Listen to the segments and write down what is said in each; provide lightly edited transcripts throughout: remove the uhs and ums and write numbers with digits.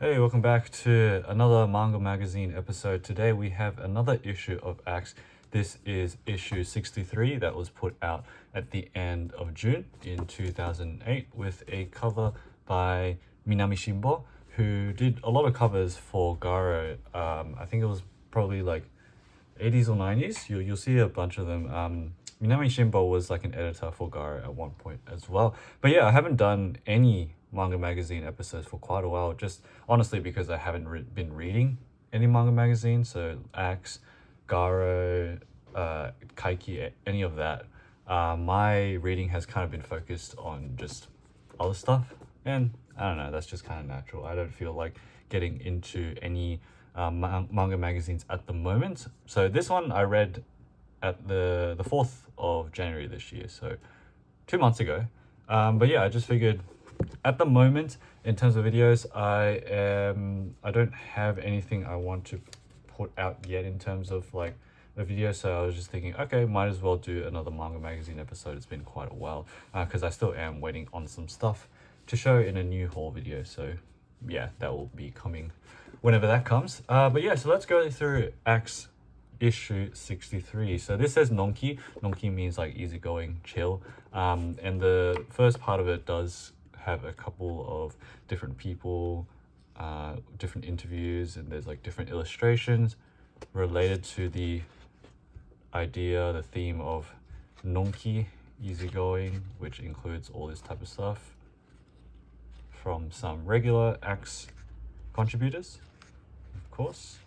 Hey, welcome back to another Manga Magazine episode. Today we have another issue of Axe. This is issue 63 that was put out at the end of June in 2008 with a cover by Minami Shinbo, who did a lot of covers for Garo. I think it was probably like 80s or 90s. You'll see a bunch of them. Minami Shinbo was like an editor for Garo at one point as well. But yeah, I haven't done any Manga Magazine episodes for quite a while, just honestly because I haven't been reading any manga magazine. So Axe, Garo, Kaiki, any of that. My reading has kind of been focused on just other stuff, and I don't know, that's just kind of natural. I don't feel like getting into any manga magazines at the moment. So this one I read at the 4th of January this year, so 2 months ago. But yeah, I just figured at the moment in terms of videos, I don't have anything I want to put out yet in terms of like a video, so I was just thinking, okay, might as well do another manga magazine episode. It's been quite a while because I still am waiting on some stuff to show in a new haul video, so yeah, that will be coming whenever that comes. But yeah, so let's go through Axe issue 63. So this says Nonki. Nonki means like easygoing, chill. And the first part of it does have a couple of different people, different interviews, and there's like different illustrations related to the idea, the theme of Nonki, easygoing, which includes all this type of stuff from some regular Axe contributors, of course.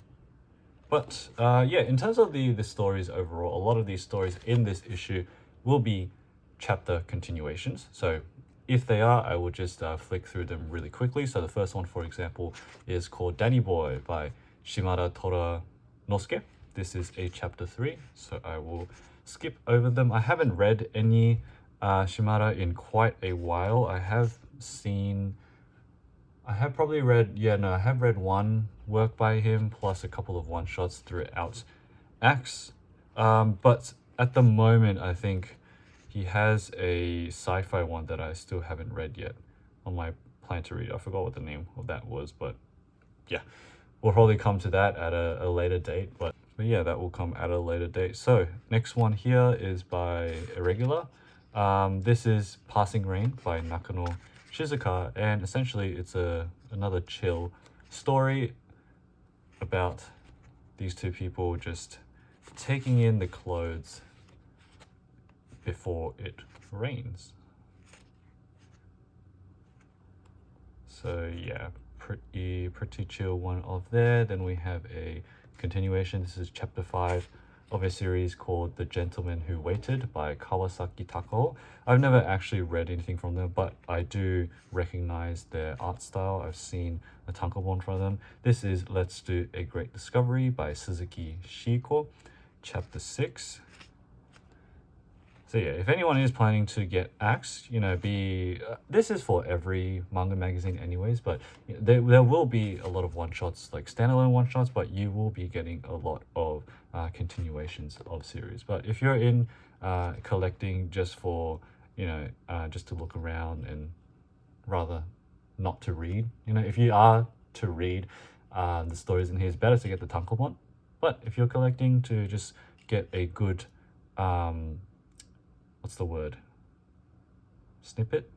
But yeah, in terms of the stories overall, a lot of these stories in this issue will be chapter continuations. So if they are, I will just flick through them really quickly. So the first one, for example, is called Danny Boy by Shimada Toranosuke. This is a chapter 3, so I will skip over them. I haven't read any Shimada in quite a while. I have read one work by him plus a couple of one-shots throughout Axe. But at the moment, I think he has a sci-fi one that I still haven't read yet on my plan to read. I forgot what the name of that was, but yeah, we'll probably come to that at a later date. But yeah, that will come at a later date. So next one here is by Irregular. This is Passing Rain by Nakano Shizuka, and essentially it's another chill story about these two people just taking in the clothes before it rains. So yeah, pretty chill one off there. Then we have a continuation. This is chapter 5 of a series called The Gentleman Who Waited by Kawasaki Takao. I've never actually read anything from them, but I do recognize their art style. I've seen a tankobon from them. This is Let's Do a Great Discovery by Suzuki Shiiko, chapter 6. So yeah, if anyone is planning to get Axe, this is for every manga magazine anyways, but there will be a lot of one-shots, like standalone one-shots, but you will be getting a lot of continuations of series. But if you're in collecting just for, just to look around and rather not to read, if you are to read the stories in here, it's better to get the tankobon. But if you're collecting to just get a good what's the word? Snippet?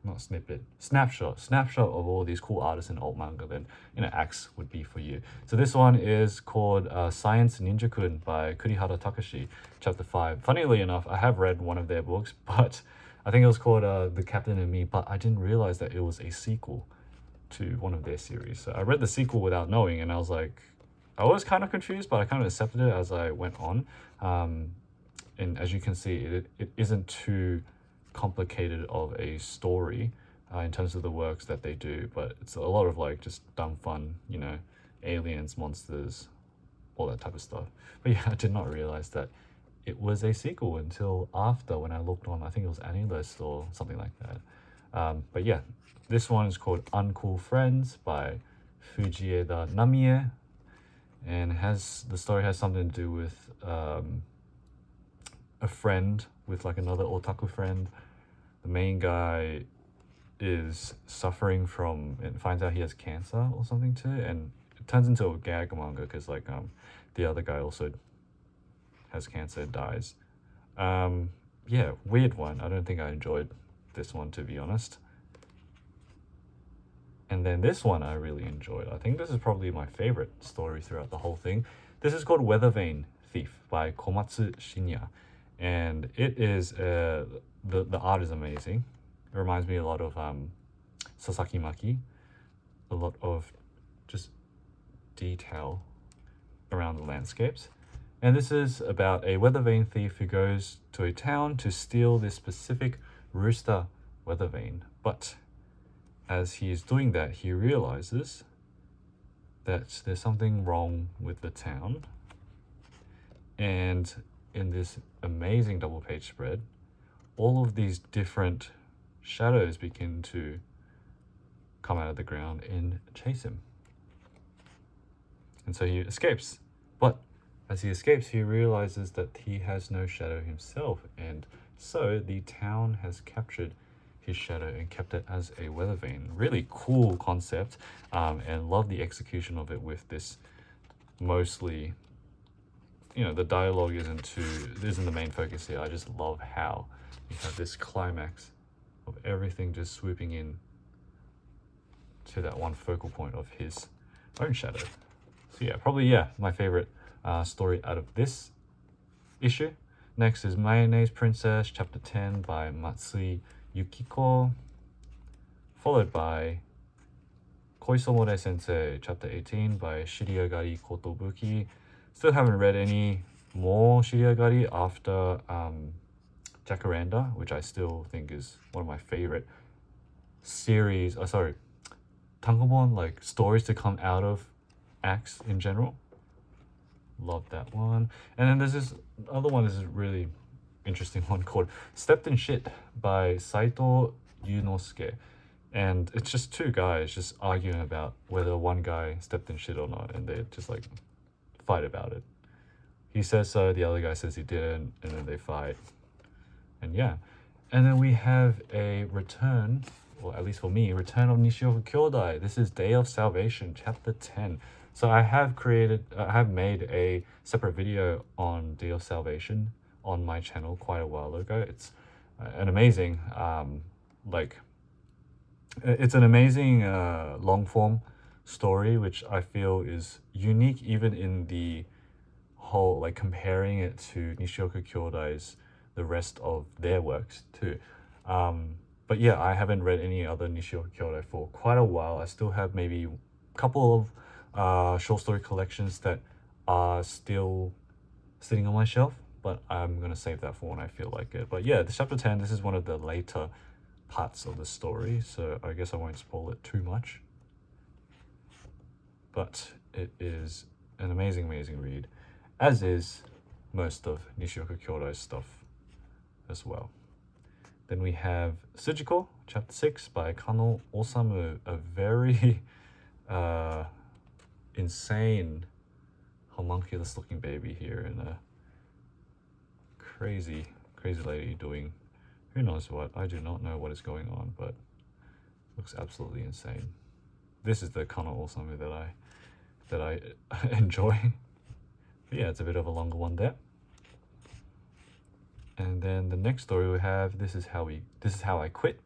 Not snippet. Snapshot of all these cool artists in alt manga, then Axe would be for you. So this one is called Science Ninja-kun by Kurihara Takashi, chapter 5. Funnily enough, I have read one of their books, but I think it was called The Captain and Me, but I didn't realize that it was a sequel to one of their series. So I read the sequel without knowing, and I was kind of confused, but I kind of accepted it as I went on. And as you can see, it isn't too complicated of a story in terms of the works that they do, but it's a lot of like just dumb fun, aliens, monsters, all that type of stuff. But yeah, I did not realize that it was a sequel until after, when I looked on, I think it was AniList or something like that. But yeah, this one is called Uncool Friends by Fujieda Namie, and the story has something to do with a friend with like another otaku friend. The main guy is suffering from and finds out he has cancer or something too, and it turns into a gag manga because like the other guy also has cancer and dies. Yeah, weird one. I don't think I enjoyed this one, to be honest. And then this one I really enjoyed. I think this is probably my favorite story throughout the whole thing. This is called Weathervane Thief by Komatsu Shinya. And it is, the art is amazing. It reminds me a lot of Sasaki Maki. A lot of just detail around the landscapes. And this is about a weathervane thief who goes to a town to steal this specific rooster weathervane. But as he is doing that, he realizes that there's something wrong with the town. And in this amazing double page spread, all of these different shadows begin to come out of the ground and chase him. And so he escapes. But as he escapes, he realizes that he has no shadow himself. And so the town has captured his shadow and kept it as a weathervane. Really cool concept, and love the execution of it with this mostly, the dialogue isn't the main focus here. I just love how you have this climax of everything just swooping in to that one focal point of his own shadow. So yeah, probably my favorite story out of this issue. Next is Mayonnaise Princess, chapter 10 by Matsui Yukiko, followed by Koisomore Sensei, chapter 18 by Shiriagari Kotobuki. Still haven't read any more Shiriagari after Jacaranda, which I still think is one of my favorite series. Tankobon, like stories to come out of acts in general. Love that one. And then there's this other one, this is really interesting one called Stepped in Shit by Saitou Yuunosuke. And it's just two guys just arguing about whether one guy stepped in shit or not, and they just like fight about it. He says so, the other guy says he didn't, and then they fight. And yeah. And then we have a return, or at least for me, return of Nishioka Kyoudai. This is Day of Salvation, chapter 10. So I have made a separate video on Day of Salvation on my channel quite a while ago. It's an amazing, it's an amazing long form story, which I feel is unique even in the whole, like comparing it to Nishioka Kyoudai's, the rest of their works too. But yeah, I haven't read any other Nishioka Kyoudai for quite a while. I still have maybe a couple of short story collections that are still sitting on my shelf, but I'm gonna save that for when I feel like it. But yeah, the chapter 10, this is one of the later parts of the story, so I guess I won't spoil it too much. But it is an amazing read, as is most of Nishioka Kyoudai's stuff as well. Then we have Sujiko, chapter 6 by Kanno Osamu, a very insane, homunculus looking baby here, and a crazy lady doing who knows what. I do not know what is going on, but looks absolutely insane. This is the Kanno Osamu that I enjoy. But yeah, it's a bit of a longer one there. And then the next story we have, This is How I Quit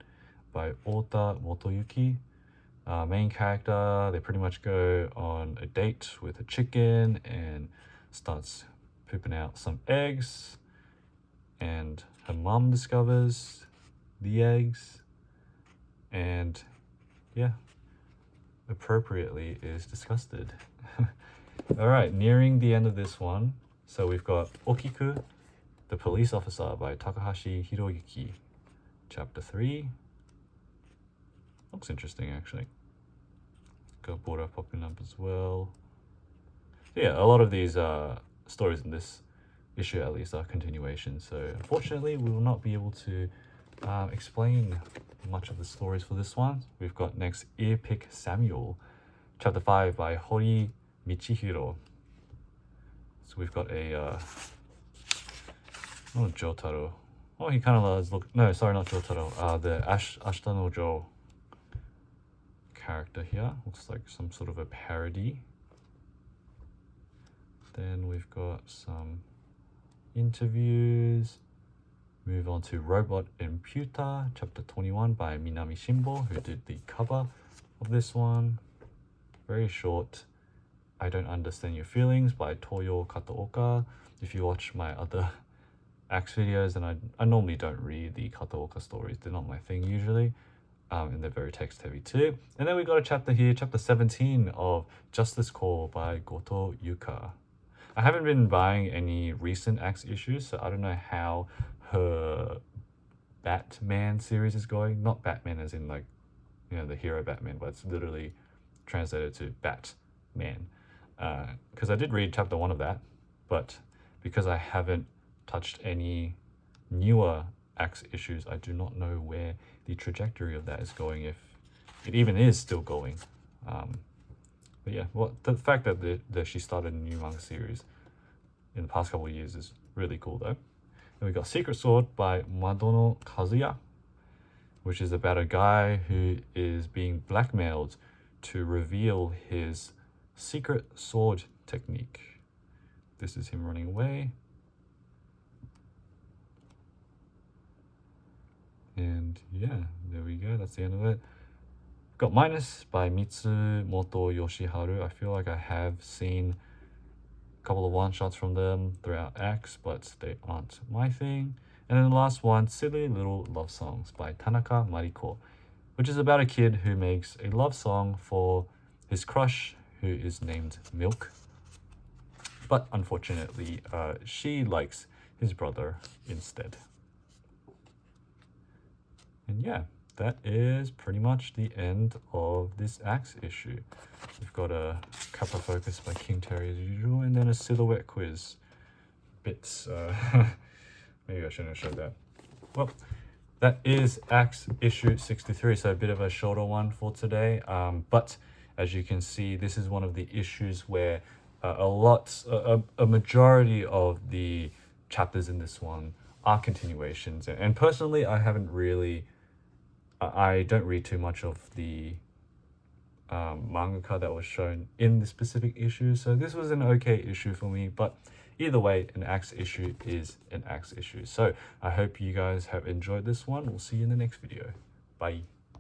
by Oota Motoyuki. Main character, they pretty much go on a date with a chicken and starts pooping out some eggs, and her mom discovers the eggs and appropriately is disgusted. All right, nearing the end of this one. So we've got Okiku, The Police Officer by Takahashi Hiroyuki, chapter 3. Looks interesting, actually. Got Border popping up as well. Yeah, a lot of these stories in this issue, at least, are continuations. So unfortunately, we will not be able to explain much of the stories for this one. We've got next Earpick Samuel, chapter 5 by Hori Michihiro. So we've got a Jotaro. Oh, he kind of does look. No, sorry, not Jotaro. The Ashita no Jo character here. Looks like some sort of a parody. Then we've got some interviews. Move on to Robot and Pewter, chapter 21 by Minami Shinbo, who did the cover of this one. Very short. I Don't Understand Your Feelings by Toyo Kataoka. If you watch my other Axe videos, then I normally don't read the Kataoka stories. They're not my thing usually. And they're very text heavy too. And then we got a chapter here, chapter 17 of Justice Call by Goto Yuka. I haven't been buying any recent Axe issues, so I don't know how her Batman series is going. Not Batman as in like, you know, the hero Batman, but it's literally translated to Batman. Because I did read chapter 1 of that, but because I haven't touched any newer Axe issues, I do not know where the trajectory of that is going, if it even is still going. But yeah, well, the fact that she started a new manga series in the past couple of years is really cool though. And we got Secret Sword by Madono Kazuya, which is about a guy who is being blackmailed to reveal his secret sword technique. This is him running away. And yeah, there we go. That's the end of it. Got Minus by Mitsumoto Yoshiharu. I feel like I have seen a couple of one-shots from them throughout Axe, but they aren't my thing. And then the last one, Silly Little Love Songs by Tanaka Mariko, which is about a kid who makes a love song for his crush, who is named Milk. But unfortunately, she likes his brother instead. And yeah, that is pretty much the end of this Axe issue. We've got a Kappa Focus by King Terry as usual, and then a silhouette quiz. Bits, maybe I shouldn't have showed that. Well, that is Axe issue 63, so a bit of a shorter one for today. But as you can see, this is one of the issues where a majority of the chapters in this one are continuations. And personally, I haven't really... I don't read too much of the mangaka that was shown in the specific issue, so this was an okay issue for me, but either way, an Axe issue is an Axe issue. So I hope you guys have enjoyed this one. We'll see you in the next video. Bye.